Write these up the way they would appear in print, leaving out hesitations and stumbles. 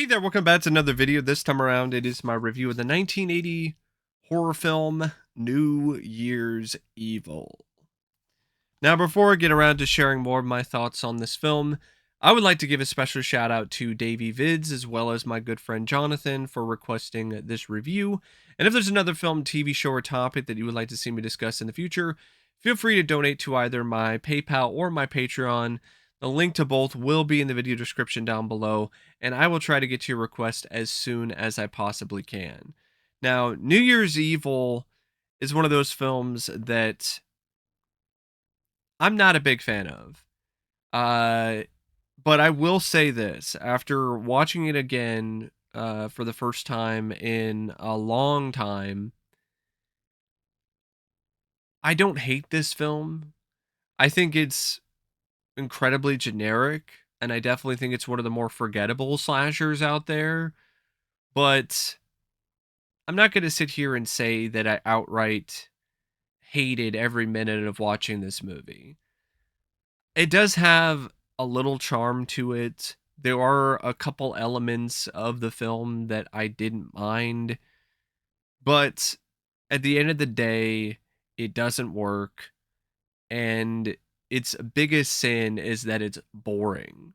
Hey there, welcome back to another video. This time around, it is my review of the 1980 horror film New Year's Evil. Now, before I get around to sharing more of my thoughts on this film, I would like to give a special shout out to Davey Vids as well as my good friend Jonathan for requesting this review. And if there's another film, TV show, or topic that you would like to see me discuss in the future, feel free to donate to either my PayPal or my Patreon. The link to both will be in the video description down below, and I will try to get to your request as soon as I possibly can. Now, New Year's Evil is one of those films that I'm not a big fan of. Uh, but I will say this, after watching it again for the first time in a long time, I don't hate this film. I think it's incredibly generic, and I definitely think it's one of the more forgettable slashers out there. But I'm not going to sit here and say that I outright hated every minute of watching this movie. It does have a little charm to it. There are a couple elements of the film that I didn't mind, but at the end of the day, it doesn't work. And its biggest sin is that it's boring.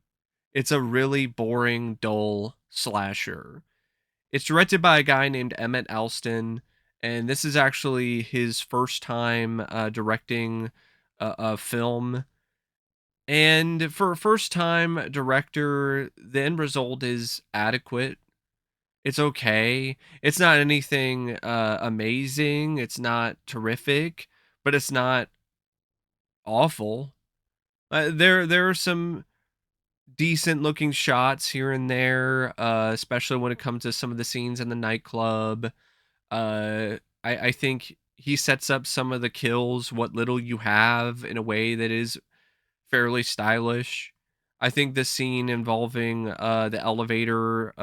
It's a really boring, dull slasher. It's directed by a guy named Emmett Alston, and this is actually his first time directing a film. And for a first time director, the end result is adequate. It's okay. It's not anything amazing. It's not terrific, but it's not awful. There are some decent looking shots here and there, especially when it comes to some of the scenes in the nightclub. I think he sets up some of the kills, what little you have, in a way that is fairly stylish. I think the scene involving the elevator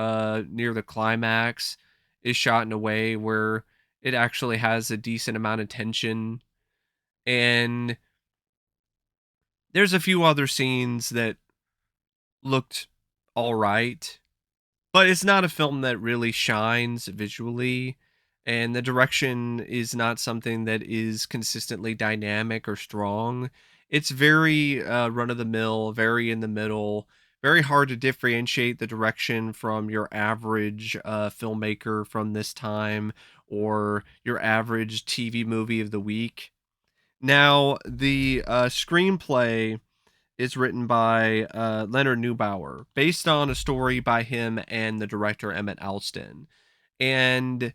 near the climax is shot in a way where it actually has a decent amount of tension. And there's a few other scenes that looked all right, but it's not a film that really shines visually, and the direction is not something that is consistently dynamic or strong. It's very run of the mill, very in the middle, very hard to differentiate the direction from your average filmmaker from this time or your average TV movie of the week. Now, the screenplay is written by Leonard Neubauer, based on a story by him and the director Emmett Alston. And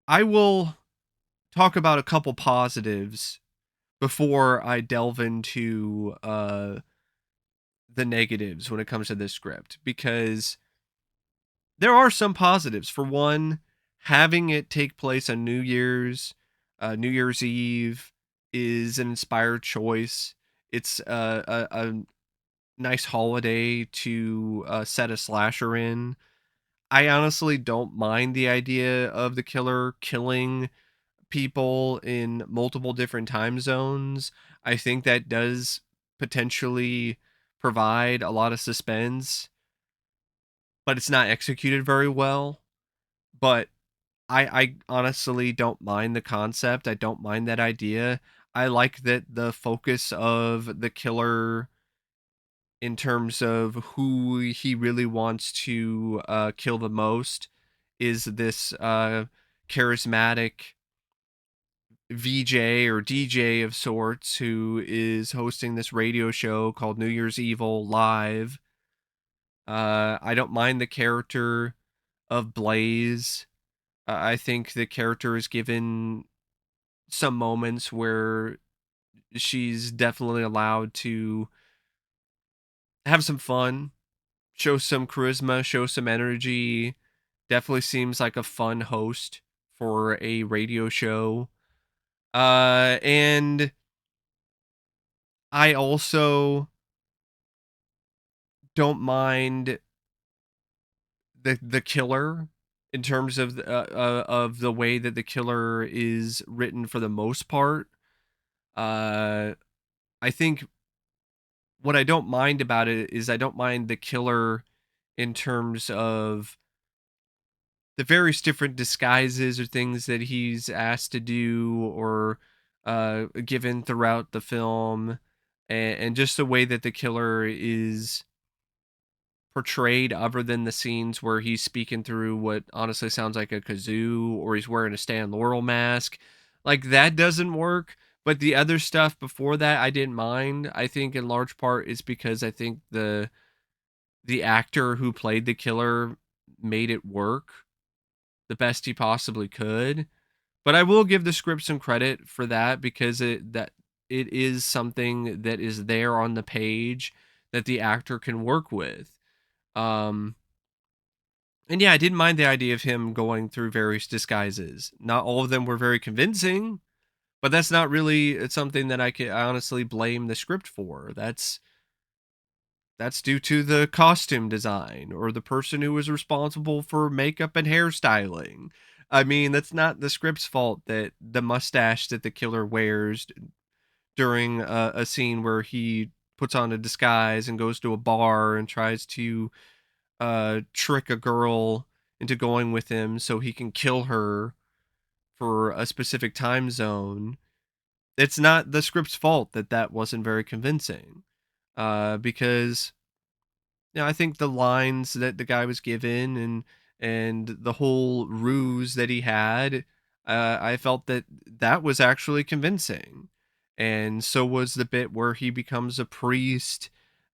I will talk about a couple positives before I delve into the negatives when it comes to this script, because there are some positives. For one, having it take place on New Year's Eve, is an inspired choice. It's a nice holiday to set a slasher in. I honestly don't mind the idea of the killer killing people in multiple different time zones. I think that does potentially provide a lot of suspense, but it's not executed very well. But I honestly don't mind the concept. I don't mind that idea. I like that the focus of the killer in terms of who he really wants to kill the most is this charismatic VJ or DJ of sorts who is hosting this radio show called New Year's Evil Live. I don't mind the character of Blaze. I think the character is given some moments where she's definitely allowed to have some fun, show some charisma, show some energy. Definitely seems like a fun host for a radio show. And I also don't mind the killer in terms of the way that the killer is written for the most part. Uh, I think what I don't mind about it is I don't mind the killer in terms of the various different disguises or things that he's asked to do or given throughout the film, and just the way that the killer is portrayed, other than the scenes where he's speaking through what honestly sounds like a kazoo or he's wearing a Stan Laurel mask. Like that doesn't work. But the other stuff before that, I didn't mind. I think in large part is because I think the actor who played the killer made it work the best he possibly could. But I will give the script some credit for that, because it is something that is there on the page that the actor can work with. Um and yeah, I didn't mind the idea of him going through various disguises. Not all of them were very convincing, but that's not really something that I honestly blame the script for. That's due to the costume design or the person who was responsible for makeup and hairstyling. I mean, that's not the script's fault that the mustache that the killer wears during a scene where he puts on a disguise and goes to a bar and tries to trick a girl into going with him so he can kill her for a specific time zone. It's not the script's fault that that wasn't very convincing, because I think the lines that the guy was given and the whole ruse that he had, I felt that that was actually convincing, and so was the bit where he becomes a priest.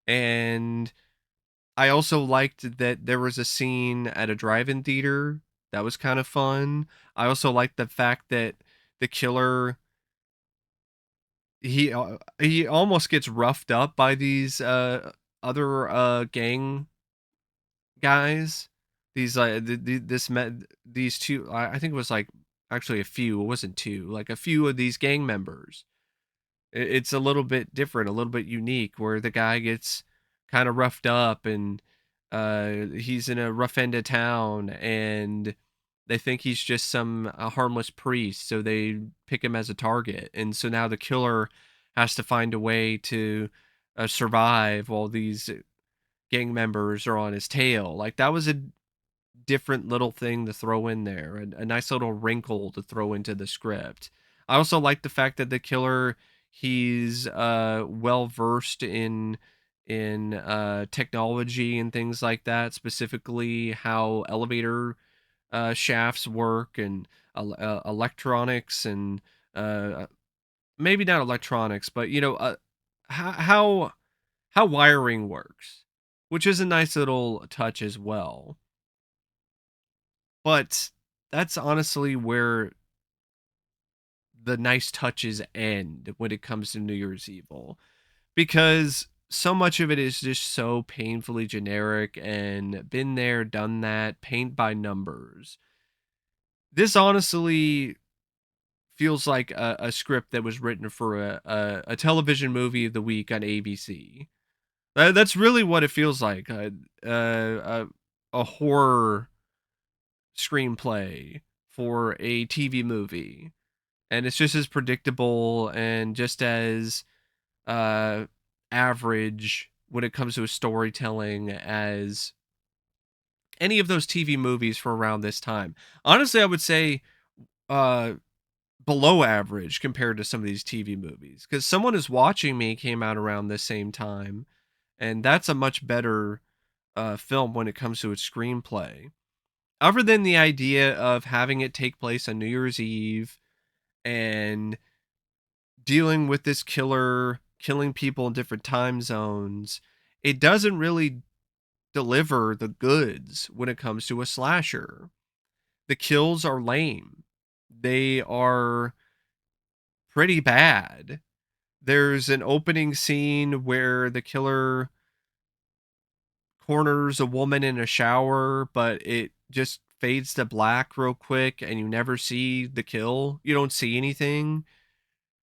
And I also liked that there was a scene at a drive-in theater that was kind of fun. I also liked the fact that the killer, he almost gets roughed up by these other gang guys. These these two, I think it was like actually a few, it wasn't two, like a few of these gang members. It's a little bit different, a little bit unique, where the guy gets kind of roughed up, and he's in a rough end of town, and they think he's just some harmless priest, so they pick him as a target, and so now the killer has to find a way to survive while these gang members are on his tail. Like that was a different little thing to throw in there, and a nice little wrinkle to throw into the script. I also like the fact that the killer, he's well versed in technology and things like that, specifically how elevator shafts work, and electronics, and maybe not electronics, but how how wiring works, which is a nice little touch as well. But that's honestly where the nice touches end when it comes to New Year's Evil, because so much of it is just so painfully generic and been there, done that, paint by numbers. This honestly feels like a script that was written for a television movie of the week on ABC. That's really what it feels like. A horror screenplay for a TV movie, and it's just as predictable and just as uh, average when it comes to a storytelling as any of those TV movies from around this time. Honestly, I would say uh, below average compared to some of these TV movies, because Someone Is Watching Me came out around the same time, and that's a much better film when it comes to its screenplay. Other than the idea of having it take place on New Year's Eve and dealing with this killer killing people in different time zones, it doesn't really deliver the goods when it comes to a slasher. The kills are lame. They are pretty bad. There's an opening scene where the killer corners a woman in a shower, but it just fades to black real quick and you never see the kill. You don't see anything.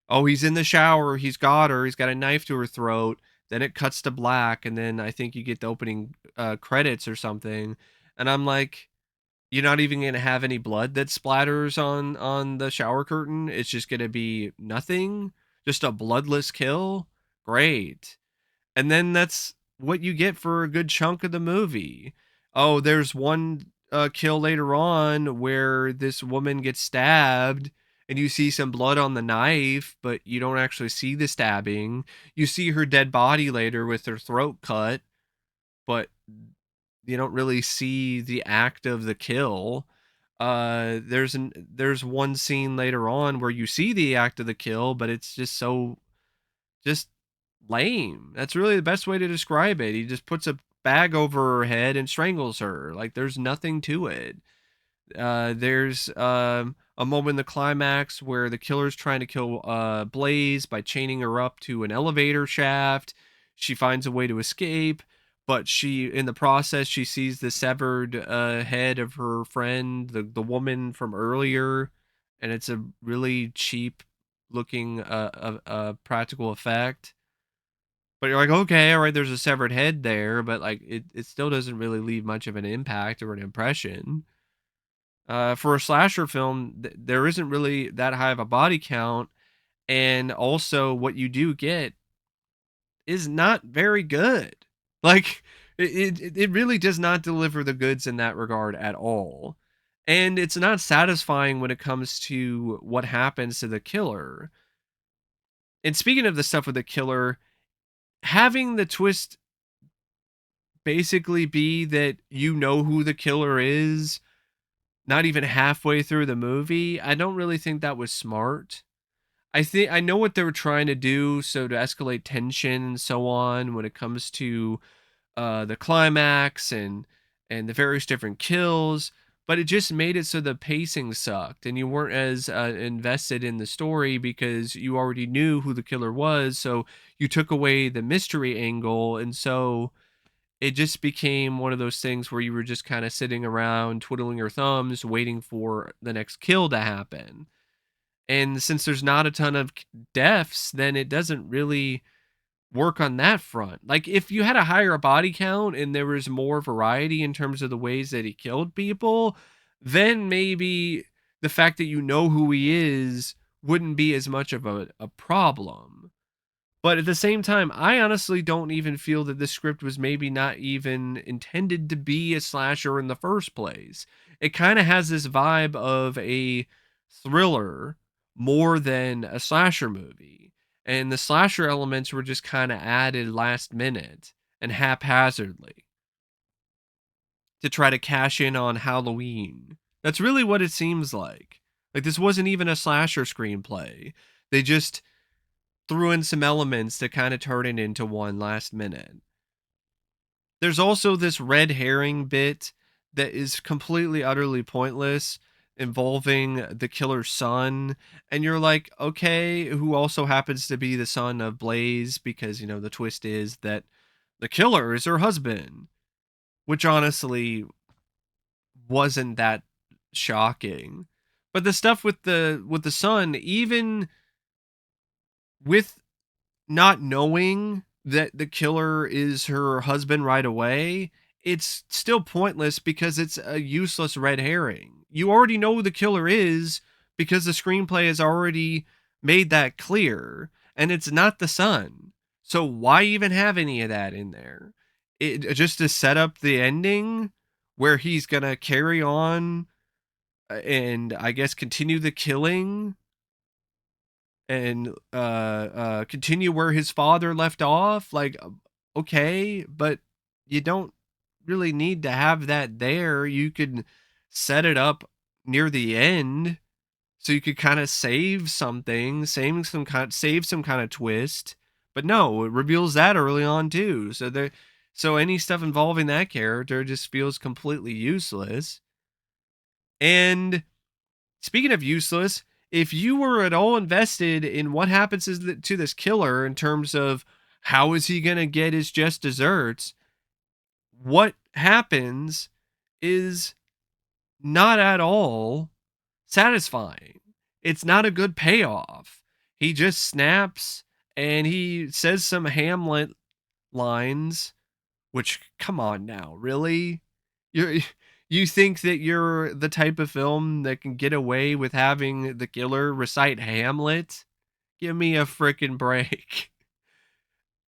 Oh, he's in the shower, he's got her, he's got a knife to her throat. Then it cuts to black, and then I think you get the opening credits or something. And I'm like, you're not even gonna have any blood that splatters on the shower curtain. It's just gonna be nothing, just a bloodless kill. Great. And then that's what you get for a good chunk of the movie. Oh, there's one kill later on where this woman gets stabbed and you see some blood on the knife, but you don't actually see the stabbing. You see her dead body later with her throat cut, but you don't really see the act of the kill. There's one scene later on where you see the act of the kill, but it's just so just lame. That's really the best way to describe it. He just puts a bag over her head and strangles her. Like there's nothing to it. There's a moment in the climax where the killer's trying to kill Blaze by chaining her up to an elevator shaft. She finds a way to escape, but in the process, she sees the severed head of her friend, the woman from earlier, and it's a really cheap looking practical effect. But you're like, okay, all right, there's a severed head there, but like it still doesn't really leave much of an impact or an impression. For a slasher film, there isn't really that high of a body count, and also what you do get is not very good. Like it really does not deliver the goods in that regard at all, and it's not satisfying when it comes to what happens to the killer. And speaking of the stuff with the killer, having the twist basically be that you know who the killer is not even halfway through the movie, I don't really think that was smart. I know what they were trying to do, so to escalate tension and so on when it comes to the climax and the various different kills, but it just made it so the pacing sucked and you weren't as invested in the story because you already knew who the killer was. So you took away the mystery angle, and so it just became one of those things where you were just kind of sitting around twiddling your thumbs waiting for the next kill to happen. And since there's not a ton of deaths, then it doesn't really work on that front. Like if you had a higher body count and there was more variety in terms of the ways that he killed people, then maybe the fact that you know who he is wouldn't be as much of a problem. But at the same time, I honestly don't even feel that this script was maybe not even intended to be a slasher in the first place. It kind of has this vibe of a thriller more than a slasher movie. And the slasher elements were just kind of added last minute and haphazardly to try to cash in on Halloween. That's really what it seems like. Like this wasn't even a slasher screenplay. They just threw in some elements to kind of turn it into one last minute. There's also this red herring bit that is completely utterly pointless involving the killer's son, and you're like, okay, who also happens to be the son of Blaze, because you know the twist is that the killer is her husband, which honestly wasn't that shocking. But the stuff with the son, even with not knowing that the killer is her husband right away, it's still pointless because it's a useless red herring. You already know who the killer is because the screenplay has already made that clear, and it's not the son. So why even have any of that in there? It just to set up the ending where he's gonna carry on and I guess continue the killing and continue where his father left off. Like okay, but you don't really need to have that there. You could set it up near the end so you could kind of save something, save some kind of twist. But no, it reveals that early on too. So any stuff involving that character just feels completely useless. And speaking of useless, if you were at all invested in what happens to this killer in terms of how is he going to get his just desserts, what happens is not at all satisfying. It's not a good payoff. He just snaps and he says some Hamlet lines, which come on now, really? You you think that you're the type of film that can get away with having the killer recite Hamlet? Give me a frickin' break.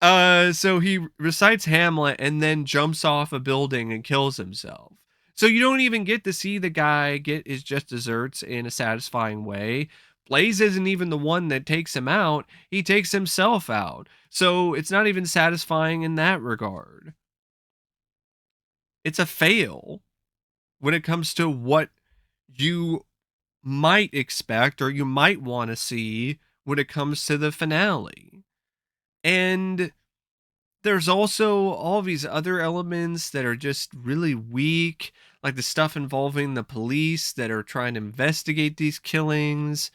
So he recites Hamlet and then jumps off a building and kills himself. So you don't even get to see the guy get his just desserts in a satisfying way. Blaze isn't even the one that takes him out. He takes himself out. So it's not even satisfying in that regard. It's a fail when it comes to what you might expect or you might want to see when it comes to the finale. And there's also all these other elements that are just really weak, like the stuff involving the police that are trying to investigate these killings,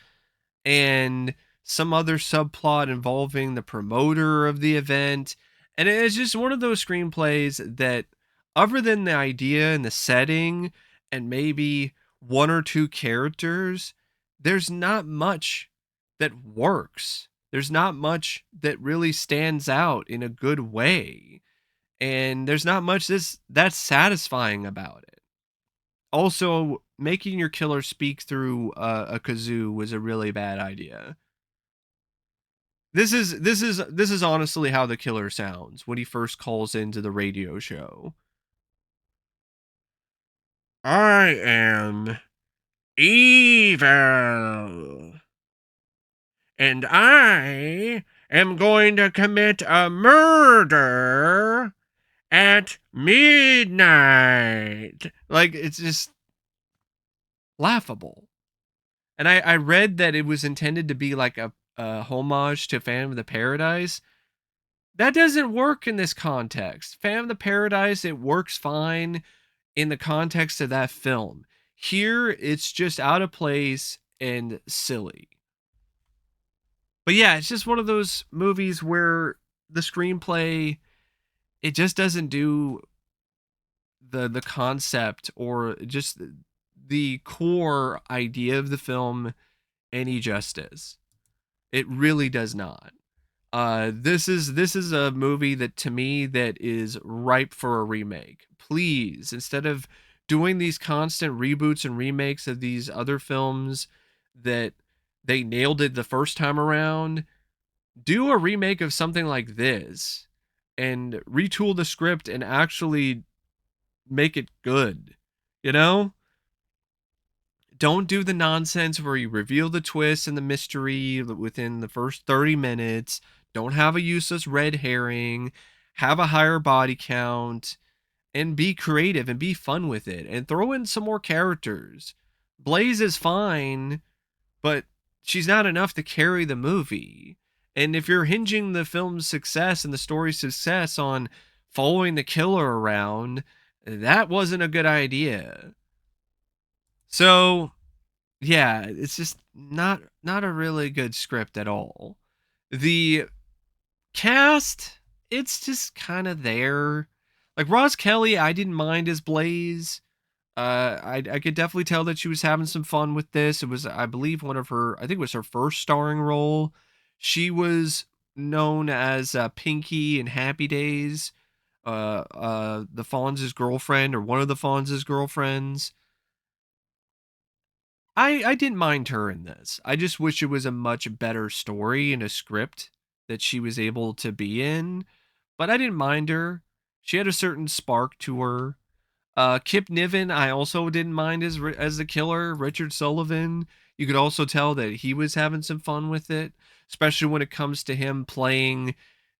and some other subplot involving the promoter of the event. And it's just one of those screenplays that, other than the idea and the setting, and maybe one or two characters, there's not much that works. There's not much that really stands out in a good way. And there's not much that's satisfying about it. Also, making your killer speak through a kazoo was a really bad idea. This is honestly how the killer sounds when he first calls into the radio show. I am evil, and I am going to commit a murder at midnight. Like, it's just laughable. And I read that it was intended to be like a homage to Phantom of the Paradise. That doesn't work in this context. Phantom of the Paradise, it works fine in the context of that film. Here, it's just out of place and silly. But yeah, it's just one of those movies where the screenplay, it just doesn't do the concept or just the core idea of the film any justice. It really does not. This is a movie that, to me, that is ripe for a remake. Please, instead of doing these constant reboots and remakes of these other films that they nailed it the first time around, do a remake of something like this and retool the script and actually make it good. You know? Don't do the nonsense where you reveal the twist and the mystery within the first 30 minutes. Don't have a useless red herring. Have a higher body count and be creative and be fun with it and throw in some more characters. Blaze is fine, but she's not enough to carry the movie. And if you're hinging the film's success and the story's success on following the killer around, that wasn't a good idea. So, yeah, it's just not a really good script at all. The cast, it's just kind of there. Like Roz Kelly, I didn't mind as Blaze. I could definitely tell that she was having some fun with this. It was, I believe, one of her, I think it was her first starring role. She was known as Pinky in Happy Days, the Fonz's girlfriend, or one of the Fonz's girlfriends. I didn't mind her in this. I just wish it was a much better story and a script that she was able to be in, but I didn't mind her. She had a certain spark to her. Kip Niven, I also didn't mind as the killer. Richard Sullivan, you could also tell that he was having some fun with it, especially when it comes to him playing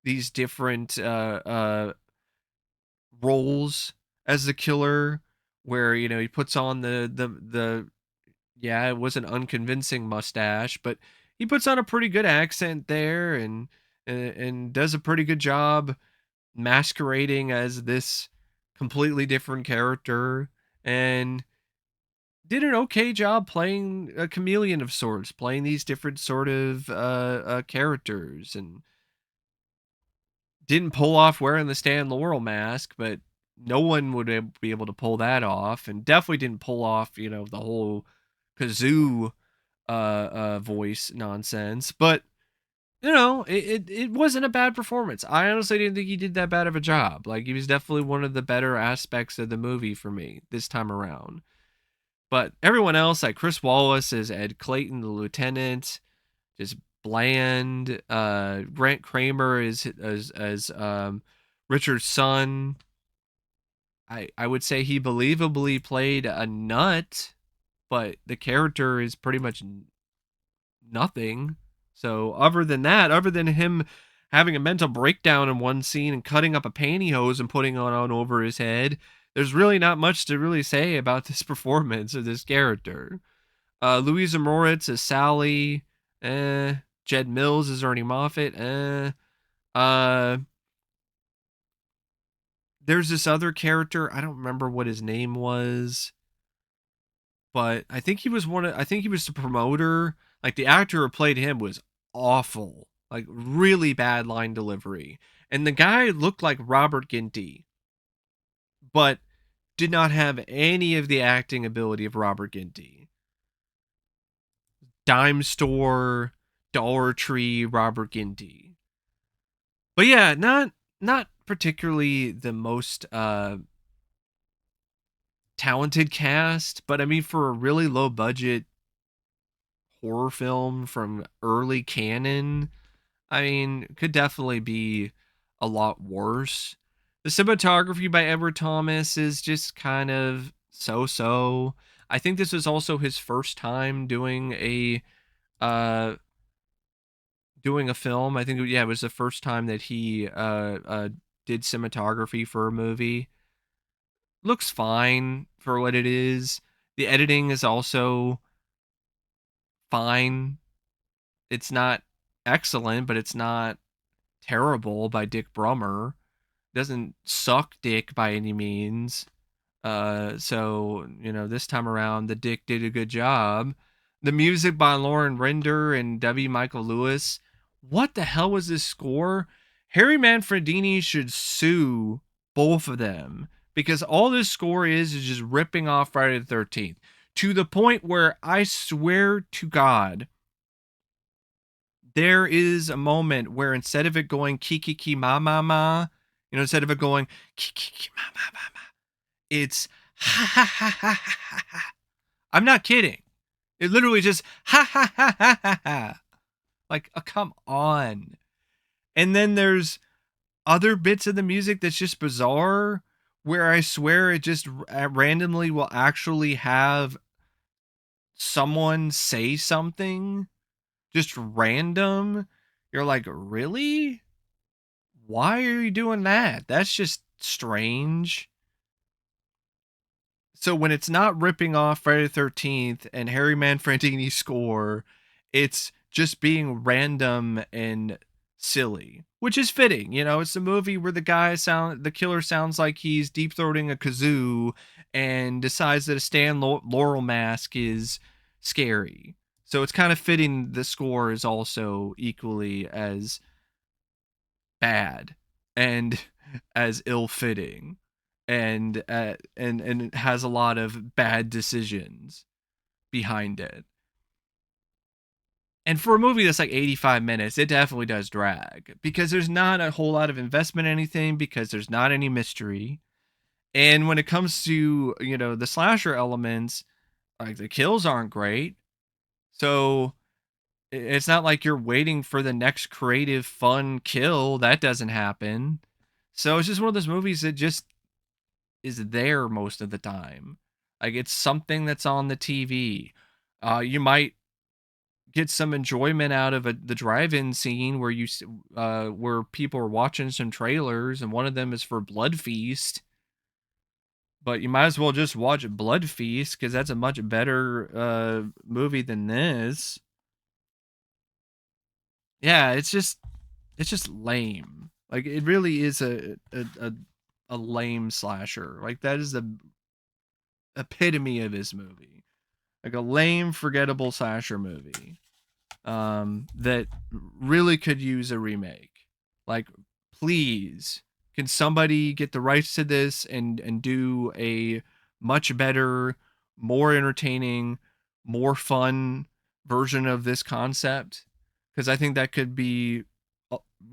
these different roles as the killer, where he puts on the yeah, it was an unconvincing mustache, but he puts on a pretty good accent there and does a pretty good job masquerading as this completely different character and did an okay job playing a chameleon of sorts, playing these different sort of characters, and didn't pull off wearing the Stan Laurel mask, but no one would be able to pull that off, and definitely didn't pull off the whole kazoo voice nonsense. But it wasn't a bad performance. I honestly didn't think he did that bad of a job. Like, he was definitely one of the better aspects of the movie for me this time around. But everyone else, like Chris Wallace as Ed Clayton, the lieutenant, just bland. Grant Cramer is as Richard's son. I would say he believably played a nut, but the character is pretty much nothing. So other than that, other than him having a mental breakdown in one scene and cutting up a pantyhose and putting on over his head, there's really not much to really say about this performance of this character. Louisa Moritz as Sally, Jed Mills as Ernie Moffat, uh, there's this other character, I don't remember what his name was, but I think he was I think he was the promoter. Like the actor who played him was awful, like really bad line delivery. And the guy looked like Robert Ginty, but did not have any of the acting ability of Robert Ginty. Dime store, Dollar Tree, Robert Ginty. But yeah, not particularly the most talented cast, but I mean for a really low budget horror film from early canon, I mean, could definitely be a lot worse. The cinematography by Edward Thomas is just kind of so. I think this was also his first time uh doing a film. I think yeah, it was the first time that he did cinematography for a movie. Looks fine for what it is. The editing is also fine. It's not excellent, but it's not terrible by Dick Brummer. Doesn't suck dick by any means. So, this time around, the dick did a good job. The music by Lauren Rinder and W. Michael Lewis. What the hell was this score? Harry Manfredini should sue both of them because all this score is just ripping off Friday the 13th to the point where I swear to God, there is a moment where instead of it going kiki ki ma ma ma, instead of it going kiki ki ma ma ma ma, it's ha ha ha ha ha ha. I'm not kidding. It literally just ha ha ha ha ha ha. Like, come on. And then there's other bits of the music that's just bizarre, where I swear it just randomly will actually have someone say something just random. You're like, really? Why are you doing that? That's just strange. So when it's not ripping off Friday the 13th and Harry Manfredini's score, it's just being random and silly, which is fitting. It's a movie where the killer sounds like he's deep throating a kazoo and decides that a Stan Laurel mask is scary. So it's kind of fitting the score is also equally as bad and as ill-fitting and it has a lot of bad decisions behind it. And for a movie that's like 85 minutes, it definitely does drag because there's not a whole lot of investment in anything because there's not any mystery. And when it comes to, the slasher elements, like the kills aren't great. So it's not like you're waiting for the next creative fun kill. That doesn't happen. So it's just one of those movies that just is there most of the time. Like it's something that's on the TV. You might get some enjoyment out of the drive-in scene where where people are watching some trailers, and one of them is for Blood Feast. But you might as well just watch Blood Feast because that's a much better movie than this. Yeah, it's just lame. Like it really is a lame slasher. Like that is the epitome of this movie. Like a lame, forgettable slasher movie that really could use a remake. Like, please, can somebody get the rights to this and do a much better, more entertaining, more fun version of this concept? Because I think that could be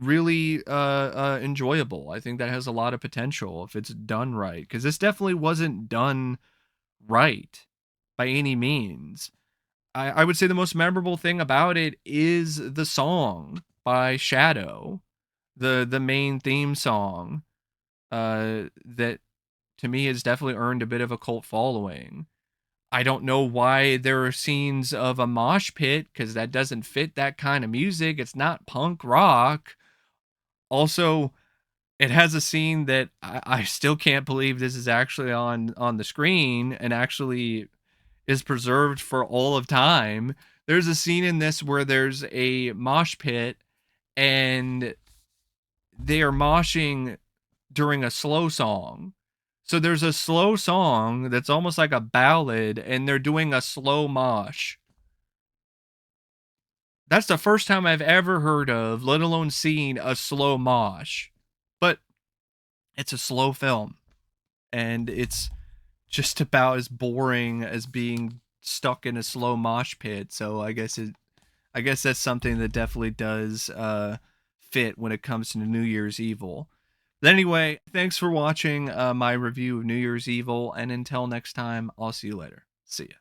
really enjoyable. I think that has a lot of potential if it's done right. Because this definitely wasn't done right by any means. I would say the most memorable thing about it is the song by Shadow, the main theme song, that to me has definitely earned a bit of a cult following. I don't know why there are scenes of a mosh pit, because that doesn't fit that kind of music. It's not punk rock. Also, it has a scene that I still can't believe this is actually on the screen and actually is preserved for all of time. There's a scene in this where there's a mosh pit and they are moshing during a slow song. So there's a slow song that's almost like a ballad and they're doing a slow mosh. That's the first time I've ever heard of, let alone seen, a slow mosh. But it's a slow film and it's just about as boring as being stuck in a slow mosh pit. So I guess that's something that definitely does fit when it comes to New Year's Evil. But anyway, thanks for watching my review of New Year's Evil, and until next time, I'll see you later. See ya.